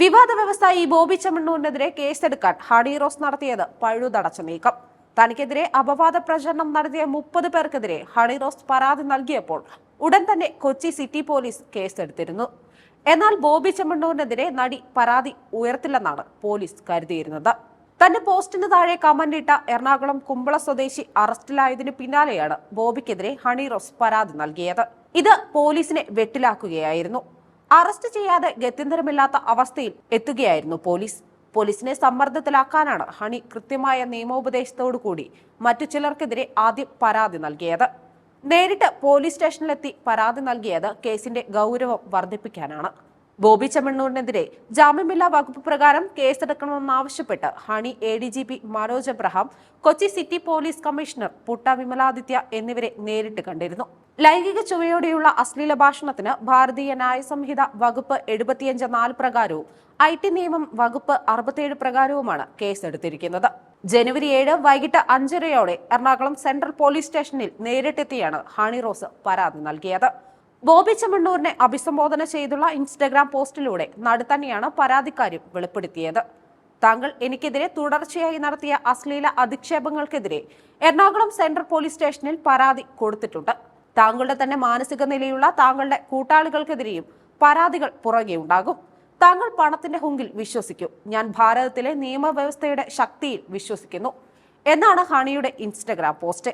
വിവാദ വ്യവസായി ബോബി ചെമ്മണ്ണൂരിനെതിരെ കേസെടുക്കാൻ ഹണി റോസ് നടത്തിയത് പഴുതടച്ച നീക്കം. തനിക്കെതിരെ അപവാദ പ്രചരണം നടത്തിയ 30 പേർക്കെതിരെ ഹണി റോസ് പരാതി നൽകിയപ്പോൾ ഉടൻ തന്നെ കൊച്ചി സിറ്റി പോലീസ് കേസെടുത്തിരുന്നു. എന്നാൽ ബോബി ചെമ്മണ്ണൂരിനെതിരെ നടി പരാതി ഉയർത്തില്ലെന്നാണ് പോലീസ് കരുതിയിരുന്നത്. തന്റെ പോസ്റ്റിന് താഴെ കമന്റ് ഇട്ട എറണാകുളം കുമ്പള സ്വദേശി അറസ്റ്റിലായതിനു പിന്നാലെയാണ് ബോബിക്കെതിരെ ഹണി റോസ് പരാതി നൽകിയത്. ഇത് പോലീസിനെ വെട്ടിലാക്കുകയായിരുന്നു. അറസ്റ്റ് ചെയ്യാതെ ഗത്യന്തരമില്ലാത്ത അവസ്ഥയിൽ എത്തുകയായിരുന്നു പോലീസിനെ സമ്മർദ്ദത്തിലാക്കാനാണ് ഹണി കൃത്യമായ നിയമോപദേശത്തോടു കൂടി മറ്റു ചിലർക്കെതിരെ ആദ്യം പരാതി നൽകിയത്. നേരിട്ട് പോലീസ് സ്റ്റേഷനിലെത്തി പരാതി നൽകിയത് കേസിന്റെ ഗൗരവം വർദ്ധിപ്പിക്കാനാണ്. ബോബി ചെമ്മണ്ണൂരിനെതിരെ ജാമ്യമില്ലാ വകുപ്പ് പ്രകാരം കേസെടുക്കണമെന്നാവശ്യപ്പെട്ട് Honey ADGP Manoj Abraham, Kochi city police commissioner Putta Vimaladitya എന്നിവരെ നേരിട്ട് കണ്ടിരുന്നു. ലൈംഗിക ചുവയോടെയുള്ള അശ്ലീല ഭാഷണത്തിന് ഭാരതീയ ന്യായ സംഹിത വകുപ്പ് 75(4) പ്രകാരവും IT നിയമം വകുപ്പ് 67 പ്രകാരവുമാണ് കേസെടുത്തിരിക്കുന്നത്. ജനുവരി 7 വൈകിട്ട് 5:30 എറണാകുളം സെൻട്രൽ പോലീസ് സ്റ്റേഷനിൽ നേരിട്ടെത്തിയാണ് ഹണി റോസ് പരാതി നൽകിയത്. ബോബി ചെമ്മണ്ണൂരിനെ അഭിസംബോധന ചെയ്തുള്ള ഇൻസ്റ്റഗ്രാം പോസ്റ്റിലൂടെ നടുത്തന്നെയാണ് പരാതിക്കാരും വെളിപ്പെടുത്തിയത്. താങ്കൾ എനിക്കെതിരെ തുടർച്ചയായി നടത്തിയ അശ്ലീല അധിക്ഷേപങ്ങൾക്കെതിരെ എറണാകുളം സെൻട്രൽ പോലീസ് സ്റ്റേഷനിൽ പരാതി കൊടുത്തിട്ടുണ്ട്. താങ്കളുടെ തന്നെ മാനസിക നിലയുള്ള താങ്കളുടെ കൂട്ടാളികൾക്കെതിരെയും പരാതികൾ പുറകെ ഉണ്ടാകും. താങ്കൾ പണത്തിന്റെ ഹുങ്കിൽ വിശ്വസിക്കും. ഞാൻ ഭാരതത്തിലെ നിയമവ്യവസ്ഥയുടെ ശക്തിയിൽ വിശ്വസിക്കുന്നു എന്നാണ് ഹണിയുടെ ഇൻസ്റ്റഗ്രാം പോസ്റ്റ്.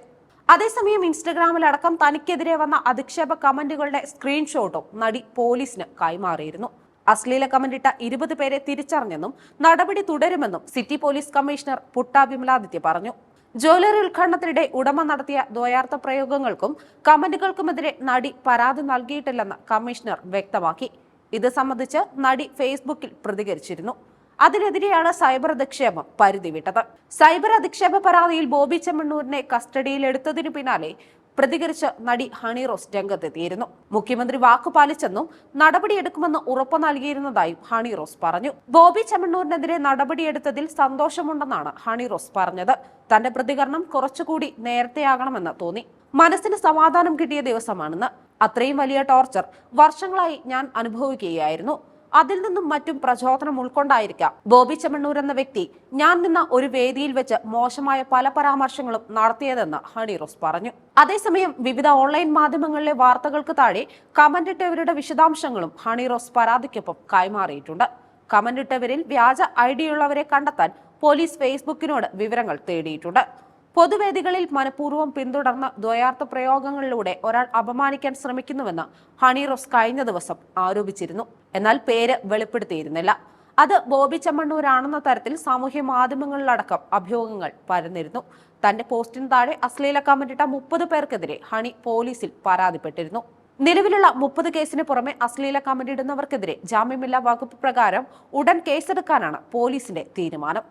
അതേസമയം ഇൻസ്റ്റഗ്രാമിലടക്കം തനിക്കെതിരെ വന്ന അധിക്ഷേപ കമന്റുകളുടെ സ്ക്രീൻഷോട്ടും നടി പോലീസിന് കൈമാറിയിരുന്നു. അശ്ലീല കമന്റിട്ട 20 പേരെ തിരിച്ചറിഞ്ഞെന്നും നടപടി തുടരുമെന്നും city police commissioner Putta Vimaladitya പറഞ്ഞു. ജ്വല്ലറി ഉദ്ഘാടനത്തിനിടെ ഉടമ നടത്തിയ ദ്വയാർത്ഥ പ്രയോഗങ്ങൾക്കും കമന്റുകൾക്കുമെതിരെ നടി പരാതി നൽകിയിട്ടില്ലെന്ന് കമ്മീഷണർ വ്യക്തമാക്കി. ഇത് സംബന്ധിച്ച് നടി ഫേസ്ബുക്കിൽ പ്രതികരിച്ചിരുന്നു. അതിനെതിരെയാണ് സൈബർ അധിക്ഷേപം പരിധി വിട്ടത്. സൈബർ അധിക്ഷേപ പരാതിയിൽ ബോബി ചെമ്മണ്ണൂരിനെ കസ്റ്റഡിയിലെടുത്തതിനു പിന്നാലെ പ്രതികരിച്ച് നടി ഹണി റോസ് രംഗത്തെത്തിയിരുന്നു. മുഖ്യമന്ത്രി വാക്കുപാലിച്ചെന്നും നടപടിയെടുക്കുമെന്ന് ഉറപ്പു നൽകിയിരുന്നതായും ഹണി റോസ് പറഞ്ഞു. ബോബി ചെമ്മണ്ണൂരിനെതിരെ നടപടിയെടുത്തതിൽ സന്തോഷമുണ്ടെന്നാണ് ഹണി റോസ് പറഞ്ഞത്. തന്റെ പ്രതികരണം കുറച്ചുകൂടി നേരത്തെയാകണമെന്ന് തോന്നി. മനസ്സിന് സമാധാനം കിട്ടിയ ദിവസമാണെന്ന്. അത്രയും വലിയ ടോർച്ചർ വർഷങ്ങളായി ഞാൻ അനുഭവിക്കുകയായിരുന്നു. അതിൽ നിന്നും മറ്റും പ്രചോദനം ഉൾക്കൊണ്ടായിരിക്കാം ബോബി ചെമ്മണ്ണൂർ എന്ന വ്യക്തി ഞാൻ നിന്ന ഒരു വേദിയിൽ വെച്ച് മോശമായ പല പരാമർശങ്ങളും നടത്തിയതെന്ന് ഹണി റോസ് പറഞ്ഞു. അതേസമയം വിവിധ ഓൺലൈൻ മാധ്യമങ്ങളിലെ വാർത്തകൾക്ക് താഴെ കമന്റിട്ടവരുടെ വിശദാംശങ്ങളും ഹണി റോസ് പരാതിക്കൊപ്പം കൈമാറിയിട്ടുണ്ട്. കമന്റിട്ടവരിൽ വ്യാജ ഐഡിയുള്ളവരെ കണ്ടെത്താൻ പോലീസ് ഫേസ്ബുക്കിനോട് വിവരങ്ങൾ തേടിയിട്ടുണ്ട്. പൊതുവേദികളിൽ മനഃപൂർവ്വം പിന്തുടർന്ന ദ്വയാർത്ഥ പ്രയോഗങ്ങളിലൂടെ ഒരാൾ അപമാനിക്കാൻ ശ്രമിക്കുന്നുവെന്ന് ഹണി റോസ് കഴിഞ്ഞ ദിവസം ആരോപിച്ചിരുന്നു. എന്നാൽ പേര് വെളിപ്പെടുത്തിയിരുന്നില്ല. അത് ബോബി ചെമ്മണ്ണൂരാണെന്ന തരത്തിൽ സാമൂഹ്യ മാധ്യമങ്ങളിലടക്കം അഭ്യൂഹങ്ങൾ പരന്നിരുന്നു. തന്റെ പോസ്റ്റിന് താഴെ അശ്ലീല കമന്റിട്ട 30 പേർക്കെതിരെ ഹണി പോലീസിൽ പരാതിപ്പെട്ടിരുന്നു. നിലവിലുള്ള 30 കേസിന് പുറമെ അശ്ലീല കമന്റിടുന്നവർക്കെതിരെ ജാമ്യമില്ലാ വകുപ്പ് പ്രകാരം ഉടൻ കേസെടുക്കാനാണ് പോലീസിന്റെ തീരുമാനം.